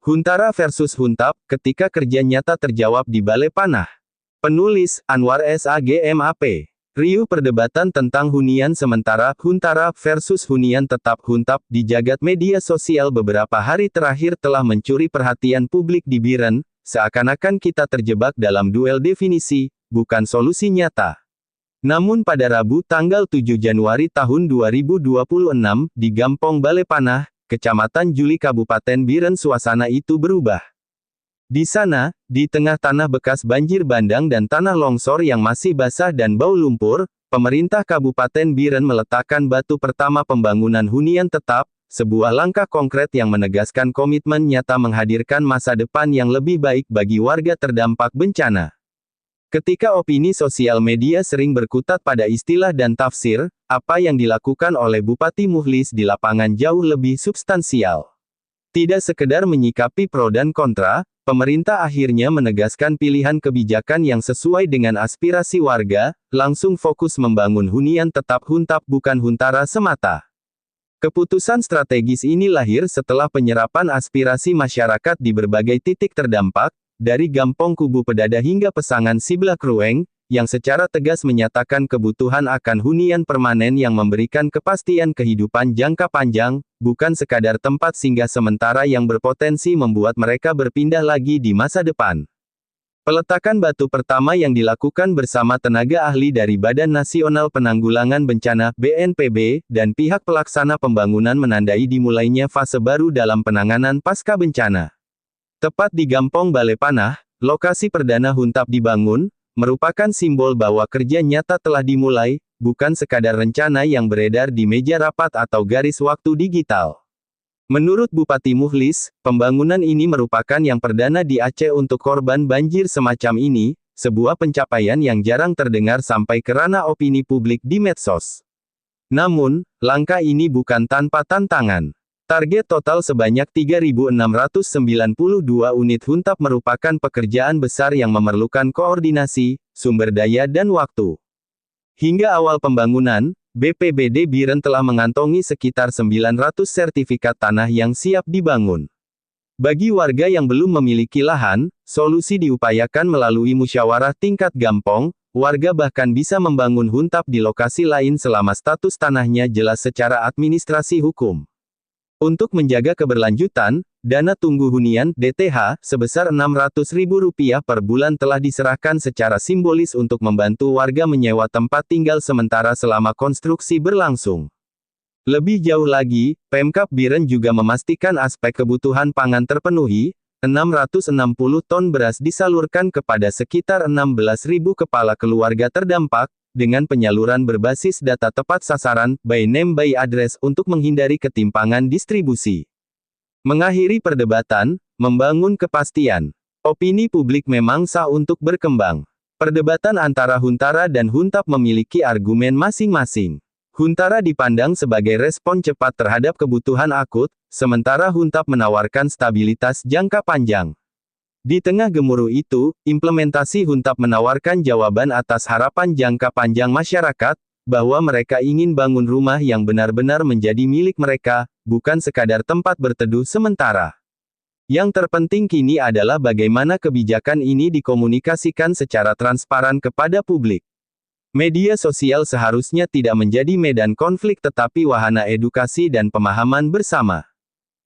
Huntara versus Huntap, ketika kerja nyata terjawab di Balai Panah. Penulis, Anwar SAGMAP. Riuh perdebatan tentang hunian sementara, Huntara versus hunian tetap Huntap, di jagat media sosial beberapa hari terakhir telah mencuri perhatian publik di Biren, seakan-akan kita terjebak dalam duel definisi, bukan solusi nyata. Namun pada Rabu tanggal 7 Januari tahun 2026, di Gampong Balai Panah, Kecamatan Juli Kabupaten Biren suasana itu berubah. Di sana, di tengah tanah bekas banjir bandang dan tanah longsor yang masih basah dan bau lumpur, pemerintah Kabupaten Biren meletakkan batu pertama pembangunan hunian tetap, sebuah langkah konkret yang menegaskan komitmen nyata menghadirkan masa depan yang lebih baik bagi warga terdampak bencana. Ketika opini sosial media sering berkutat pada istilah dan tafsir, apa yang dilakukan oleh Bupati Mukhlis di lapangan jauh lebih substansial. Tidak sekedar menyikapi pro dan kontra, pemerintah akhirnya menegaskan pilihan kebijakan yang sesuai dengan aspirasi warga, langsung fokus membangun hunian tetap Huntap bukan Huntara semata. Keputusan strategis ini lahir setelah penyerapan aspirasi masyarakat di berbagai titik terdampak, dari Gampong Kubu Pedada hingga Pesangan Siblak Rueng, yang secara tegas menyatakan kebutuhan akan hunian permanen yang memberikan kepastian kehidupan jangka panjang, bukan sekadar tempat singgah sementara yang berpotensi membuat mereka berpindah lagi di masa depan. Peletakan batu pertama yang dilakukan bersama tenaga ahli dari Badan Nasional Penanggulangan Bencana (BNPB) dan pihak pelaksana pembangunan menandai dimulainya fase baru dalam penanganan pasca bencana. Tepat di Gampong Balai Panah, lokasi perdana Huntap dibangun, merupakan simbol bahwa kerja nyata telah dimulai, bukan sekadar rencana yang beredar di meja rapat atau garis waktu digital. Menurut Bupati Mukhlis, pembangunan ini merupakan yang perdana di Aceh untuk korban banjir semacam ini, sebuah pencapaian yang jarang terdengar sampai ke ranah opini publik di medsos. Namun, langkah ini bukan tanpa tantangan. Target total sebanyak 3.692 unit Huntap merupakan pekerjaan besar yang memerlukan koordinasi, sumber daya dan waktu. Hingga awal pembangunan, BPBD Biren telah mengantongi sekitar 900 sertifikat tanah yang siap dibangun. Bagi warga yang belum memiliki lahan, solusi diupayakan melalui musyawarah tingkat Gampong, warga bahkan bisa membangun Huntap di lokasi lain selama status tanahnya jelas secara administrasi hukum. Untuk menjaga keberlanjutan, dana tunggu hunian (DTH) sebesar Rp600.000 per bulan telah diserahkan secara simbolis untuk membantu warga menyewa tempat tinggal sementara selama konstruksi berlangsung. Lebih jauh lagi, Pemkab Biren juga memastikan aspek kebutuhan pangan terpenuhi, 660 ton beras disalurkan kepada sekitar 16.000 kepala keluarga terdampak, dengan penyaluran berbasis data tepat sasaran, by name by address, untuk menghindari ketimpangan distribusi. Mengakhiri perdebatan, membangun kepastian. Opini publik memang sah untuk berkembang. Perdebatan antara Huntara dan Huntap memiliki argumen masing-masing. Huntara dipandang sebagai respon cepat terhadap kebutuhan akut, sementara Huntap menawarkan stabilitas jangka panjang. Di tengah gemuruh itu, implementasi Huntap menawarkan jawaban atas harapan jangka panjang masyarakat, bahwa mereka ingin bangun rumah yang benar-benar menjadi milik mereka, bukan sekadar tempat berteduh sementara. Yang terpenting kini adalah bagaimana kebijakan ini dikomunikasikan secara transparan kepada publik. Media sosial seharusnya tidak menjadi medan konflik tetapi wahana edukasi dan pemahaman bersama.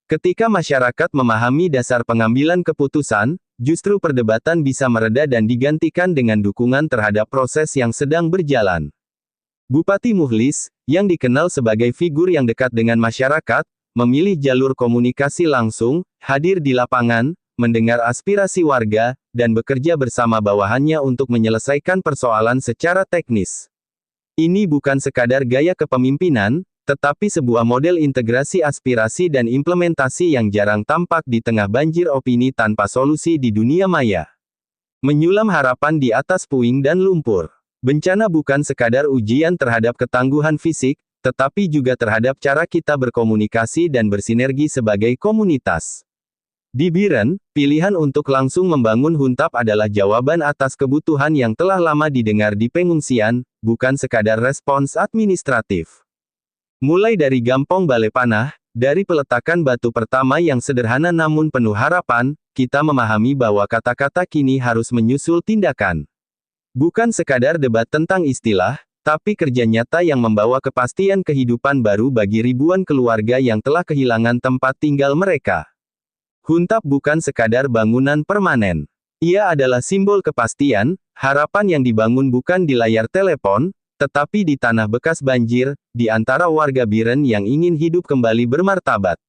Ketika masyarakat memahami dasar pengambilan keputusan, justru perdebatan bisa mereda dan digantikan dengan dukungan terhadap proses yang sedang berjalan. Bupati Mukhlis, yang dikenal sebagai figur yang dekat dengan masyarakat, memilih jalur komunikasi langsung, hadir di lapangan, mendengar aspirasi warga, dan bekerja bersama bawahannya untuk menyelesaikan persoalan secara teknis. Ini bukan sekadar gaya kepemimpinan, tetapi sebuah model integrasi aspirasi dan implementasi yang jarang tampak di tengah banjir opini tanpa solusi di dunia maya. Menyulam harapan di atas puing dan lumpur. Bencana bukan sekadar ujian terhadap ketangguhan fisik, tetapi juga terhadap cara kita berkomunikasi dan bersinergi sebagai komunitas. Di Biren, pilihan untuk langsung membangun Huntap adalah jawaban atas kebutuhan yang telah lama didengar di pengungsian, bukan sekadar respons administratif. Mulai dari Gampong Balai Panah, Dari peletakan batu pertama yang sederhana namun penuh harapan, kita memahami bahwa kata-kata kini harus menyusul tindakan. Bukan sekadar debat tentang istilah, tapi kerja nyata yang membawa kepastian kehidupan baru bagi ribuan keluarga yang telah kehilangan tempat tinggal mereka. Huntap bukan sekadar bangunan permanen. Ia adalah simbol kepastian, harapan yang dibangun bukan di layar telepon, tetapi di tanah bekas banjir, di antara warga Biren yang ingin hidup kembali bermartabat.